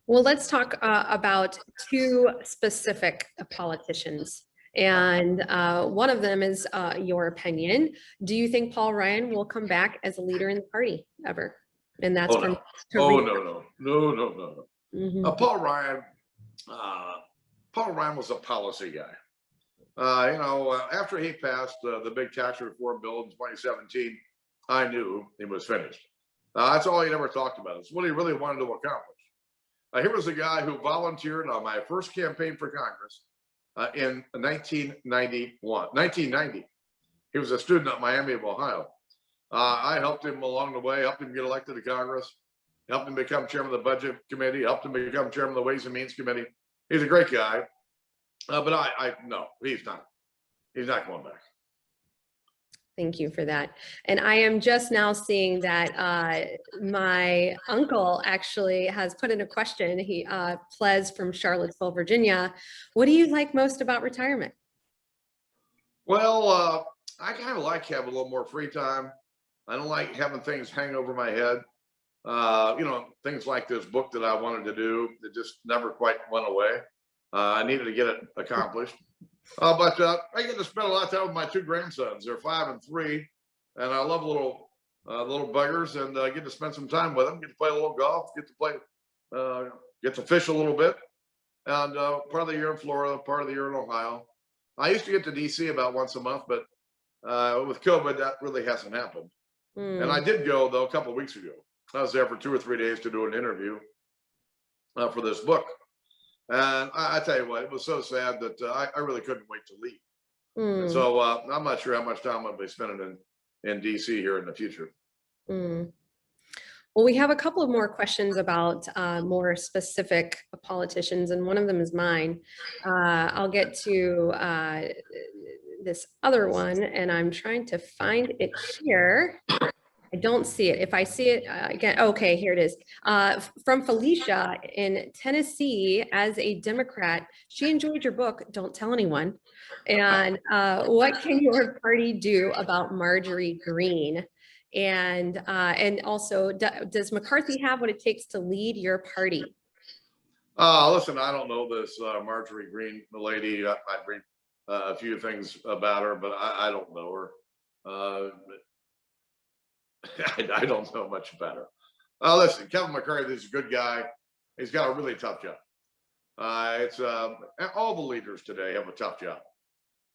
Well, let's talk about two specific politicians And one of them is your opinion. Do you think Paul Ryan will come back as a leader in the party ever? And that's Oh, from no. Oh, no. Mhm. Paul Ryan was a policy guy. After he passed the big tax reform bill in 2017, I knew he was finished. That's all he ever talked about. It's what he really wanted to accomplish. Here was a guy who volunteered on my first campaign for Congress in 1990. He was a student at Miami of Ohio. I helped him along the way, helped him get elected to Congress, helped him become chairman of the Budget Committee, helped him become chairman of the Ways and Means Committee. He's a great guy, but no, he's not going back. Thank you for that. And I am just now seeing that my uncle actually has put in a question. He Ples from Charlottesville, Virginia. What do you like most about retirement? Well, I kind of like having a little more free time. I don't like having things hang over my head. Things like this book that I wanted to do that just never quite went away. I needed to get it accomplished. But I get to spend a lot of time with my two grandsons. They're 5 and 3, and I love little buggers, and get to spend some time with them. Get to play a little golf. Get to fish a little bit. And part of the year in Florida, part of the year in Ohio. I used to get to DC about once a month, but with COVID, that really hasn't happened. And I did go though a couple of weeks ago. I was there for 2 or 3 days to do an interview for this book. And I tell you what, it was so sad that I really couldn't wait to leave. And so I'm not sure how much time I'll be spending in DC here in the future. Well, we have a couple of more questions about more specific politicians, and one of them is mine. I'll get to this other one, and I'm trying to find it here. I don't see it. If I see it again, okay, here it is. From Felicia in Tennessee, as a Democrat, she enjoyed your book, Don't Tell Anyone. And what can your party do about Marjorie Greene? And also, does McCarthy have what it takes to lead your party? Listen, I don't know this Marjorie Greene, the lady. I read a few things about her, but I don't know her. I don't know much about her. Listen, Kevin McCarthy is a good guy. He's got a really tough job. All the leaders today have a tough job.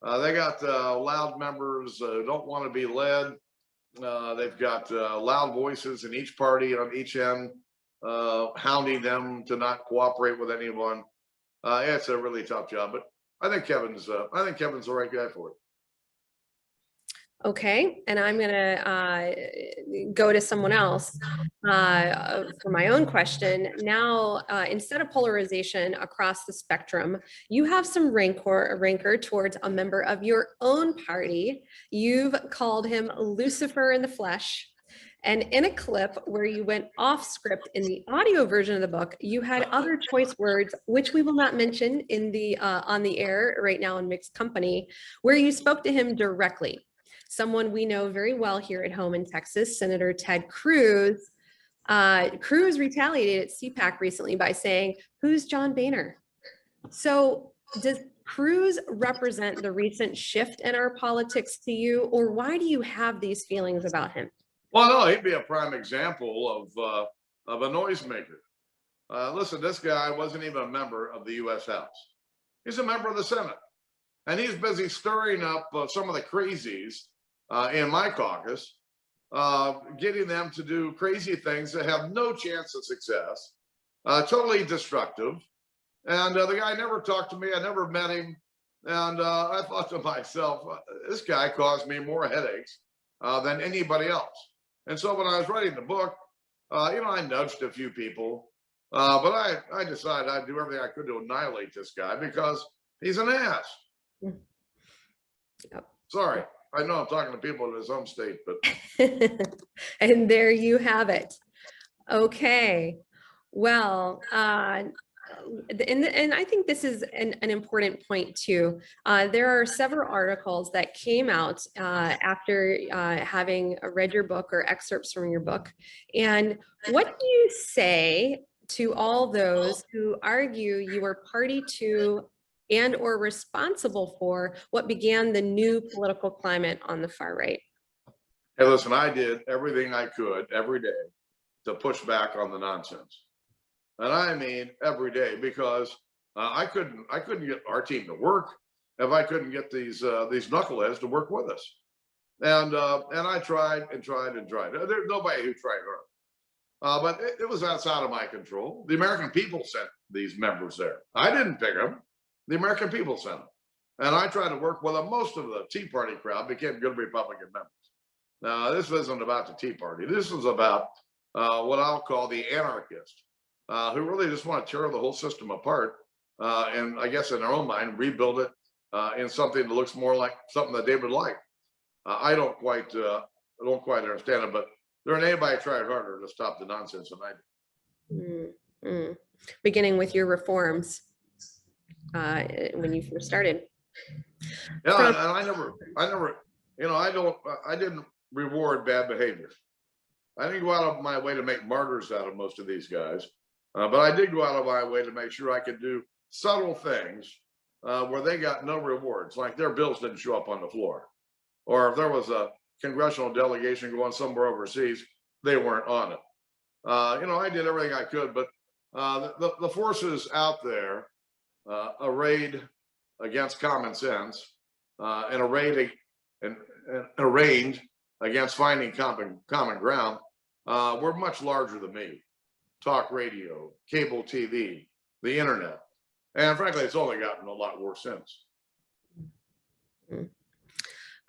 They got loud members who don't want to be led. They've got loud voices in each party on each end, hounding them to not cooperate with anyone. It's a really tough job, but I think Kevin's the right guy for it. Okay, and I'm gonna go to someone else for my own question. Now, instead of polarization across the spectrum, you have some rancor towards a member of your own party. You've called him Lucifer in the flesh. And in a clip where you went off script in the audio version of the book, you had other choice words, which we will not mention in the on the air right now in mixed company, where you spoke to him directly. Someone we know very well here at home in Texas, Senator Ted Cruz. Cruz retaliated at CPAC recently by saying, "Who's John Boehner?" So does Cruz represent the recent shift in our politics to you, or why do you have these feelings about him? Well, no, he'd be a prime example of a noisemaker. Listen, this guy wasn't even a member of the U.S. House. He's a member of the Senate. And he's busy stirring up some of the crazies in my caucus, getting them to do crazy things that have no chance of success, totally destructive. And the guy never talked to me. I never met him. And I thought to myself, this guy caused me more headaches than anybody else. And so when I was writing the book, I nudged a few people, but I decided I'd do everything I could to annihilate this guy because he's an ass. Yep. Sorry, I know I'm talking to people in his home state, but. And there you have it. Okay. Well, and I think this is an important point too. There are several articles that came out after having read your book or excerpts from your book. And what do you say to all those who argue you are party to and or responsible for what began the new political climate on the far right? Hey, listen, I did everything I could every day to push back on the nonsense. And I mean every day, because I couldn't get our team to work if I couldn't get these knuckleheads to work with us. And I tried and tried and tried. There's nobody who tried hard. But it was outside of my control. The American people sent these members there. I didn't pick them. The American people sent them. And I tried to work with them. Most of the Tea Party crowd became good Republican members. Now, this isn't about the Tea Party. This is about what I'll call the anarchists, who really just want to tear the whole system apart, and I guess in their own mind, rebuild it in something that looks more like something that they would like. I don't quite understand it, but there ain't anybody tried harder to stop the nonsense than I did. Beginning with your reforms when you first started. Yeah, and I never, I didn't reward bad behavior. I didn't go out of my way to make martyrs out of most of these guys, but I did go out of my way to make sure I could do subtle things where they got no rewards, like their bills didn't show up on the floor. Or if there was a congressional delegation going somewhere overseas, they weren't on it. I did everything I could, but the forces out there arrayed against common sense and arraigned against finding common ground were much larger than me. Talk radio, cable TV, the internet. And frankly, it's only gotten a lot worse since.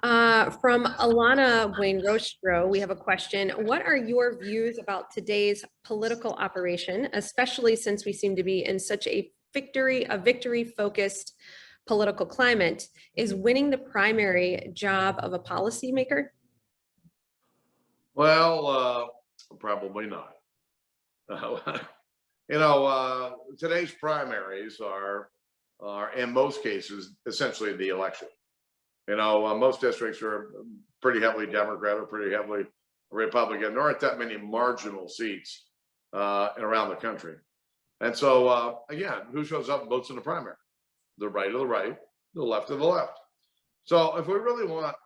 From Alana Wayne-Rostro, we have a question. What are your views about today's political operation, especially since we seem to be in such a victory-focused political climate? Is winning the primary job of a policymaker? Well, probably not. Today's primaries are in most cases essentially the election. Most districts are pretty heavily Democrat or pretty heavily Republican. There aren't that many marginal seats around the country. And so, again, who shows up and votes in the primary? The right of the right, the left of the left. So if we really want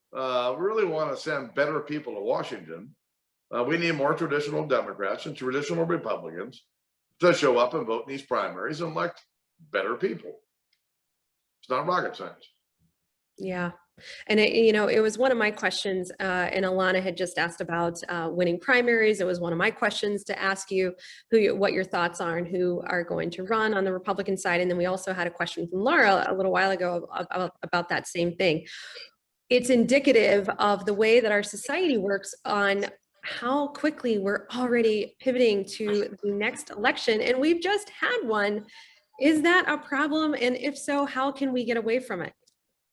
to send better people to Washington, we need more traditional Democrats and traditional Republicans to show up and vote in these primaries and elect better people. It's not rocket science. Yeah. And it was one of my questions, and Alana had just asked about winning primaries. It was one of my questions to ask you what your thoughts are and who are going to run on the Republican side. And then we also had a question from Laura a little while ago about that same thing. It's indicative of the way that our society works on how quickly we're already pivoting to the next election. And we've just had one. Is that a problem? And if so, how can we get away from it?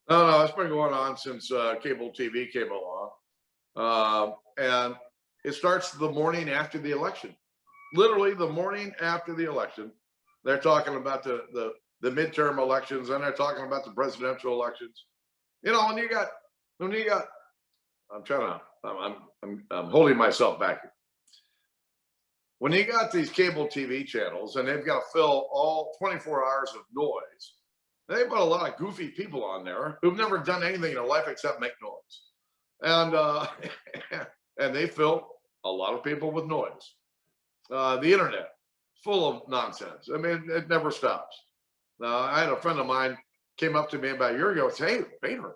No, it's been going on since cable TV came along. And it starts the morning after the election. Literally the morning after the election. They're talking about the midterm elections, and they're talking about the presidential elections. When you got, I'm holding myself back here. When you got these cable TV channels and they've got to fill all 24 hours of noise, they put a lot of goofy people on there who've never done anything in their life except make noise. And they fill a lot of people with noise. The internet, full of nonsense. I mean, it never stops. I had a friend of mine came up to me about a year ago and said, "Hey, Boehner,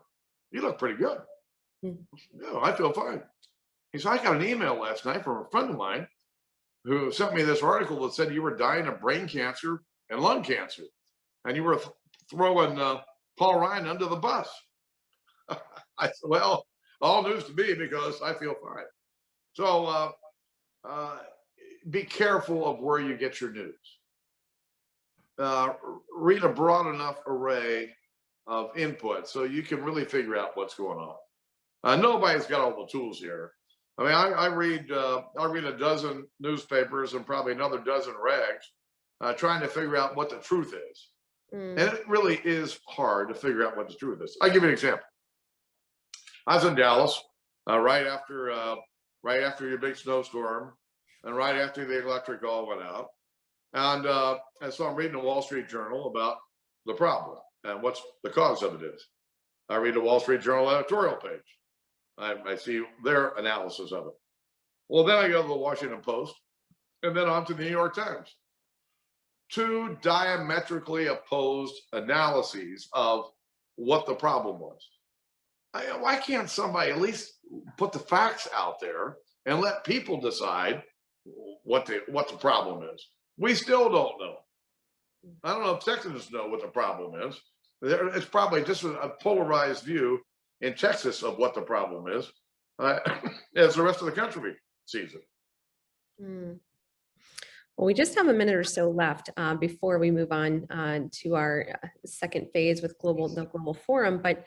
you look pretty good." Yeah, I feel fine. He said, "I got an email last night from a friend of mine who sent me this article that said you were dying of brain cancer and lung cancer, and you were throwing Paul Ryan under the bus." I said, "Well, all news to me because I feel fine." So be careful of where you get your news. Read a broad enough array of input so you can really figure out what's going on. Nobody's got all the tools here. I mean, I read a dozen newspapers and probably another dozen rags trying to figure out what the truth is. And it really is hard to figure out what the truth is. I'll give you an example. I was in Dallas right after your big snowstorm and right after the electric all went out. And so I'm reading the Wall Street Journal about the problem and what's the cause of it is. I read the Wall Street Journal editorial page. I see their analysis of it. Well, then I go to the Washington Post and then on to the New York Times. Two diametrically opposed analyses of what the problem was. Why can't somebody at least put the facts out there and let people decide what the problem is? We still don't know. I don't know if Texans know what the problem is. It's probably just a polarized view in Texas of what the problem is, as the rest of the country sees it. Well, we just have a minute or so left before we move on to our second phase with the Global Forum. But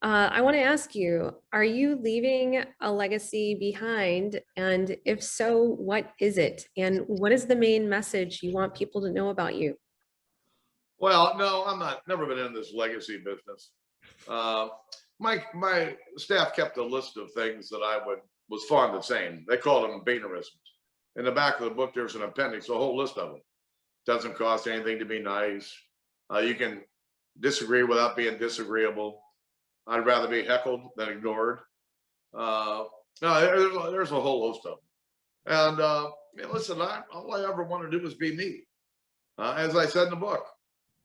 I want to ask you, are you leaving a legacy behind? And if so, what is it? And what is the main message you want people to know about you? Well, no, I'm not. Never been in this legacy business. My staff kept a list of things that I was fond of saying. They called them Boehnerisms. In the back of the book, there's an appendix, a whole list of them. Doesn't cost anything to be nice. You can disagree without being disagreeable. I'd rather be heckled than ignored. No, there's a whole host of them. And listen, all I ever want to do is be me. As I said in the book,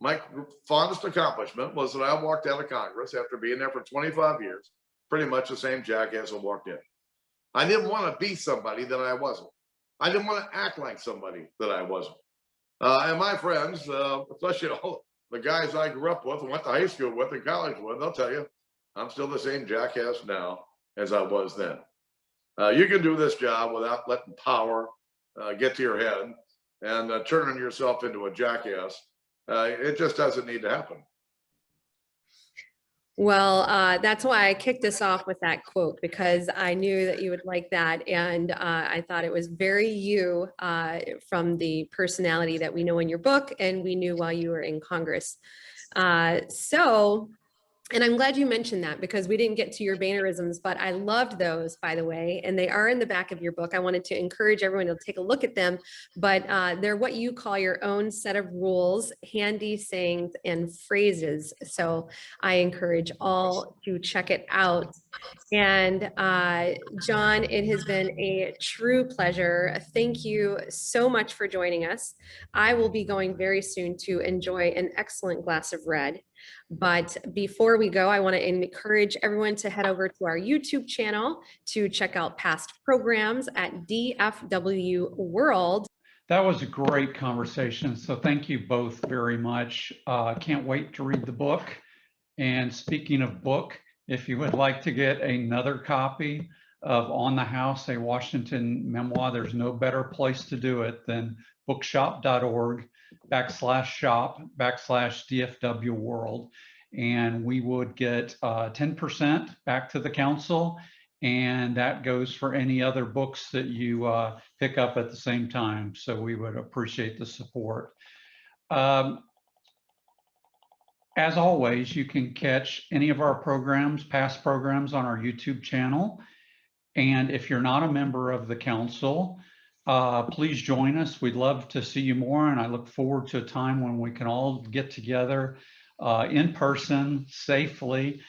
my fondest accomplishment was that I walked out of Congress after being there for 25 years, pretty much the same jackass I walked in. I didn't want to be somebody that I wasn't. I didn't want to act like somebody that I wasn't. And my friends, especially the guys I grew up with and went to high school with and college with, they'll tell you, I'm still the same jackass now as I was then. You can do this job without letting power get to your head and turning yourself into a jackass. It just doesn't need to happen. Well, that's why I kicked us off with that quote, because I knew that you would like that. And I thought it was very you from the personality that we know in your book and we knew while you were in Congress. And I'm glad you mentioned that because we didn't get to your Boehnerisms, but I loved those, by the way, and they are in the back of your book. I wanted to encourage everyone to take a look at them, but they're what you call your own set of rules, handy sayings and phrases. So I encourage all to check it out. And John, it has been a true pleasure. Thank you so much for joining us. I will be going very soon to enjoy an excellent glass of red. But before we go, I want to encourage everyone to head over to our YouTube channel to check out past programs at DFW World. That was a great conversation. So thank you both very much. Can't wait to read the book. And speaking of book, if you would like to get another copy of On the House, a Washington memoir, there's no better place to do it than bookshop.org/shop/DFW World. And we would get 10% back to the council. And that goes for any other books that you pick up at the same time. So we would appreciate the support. As always, you can catch any of our programs, past programs, on our YouTube channel. And if you're not a member of the council, please join us. We'd love to see you more. And I look forward to a time when we can all get together in person safely.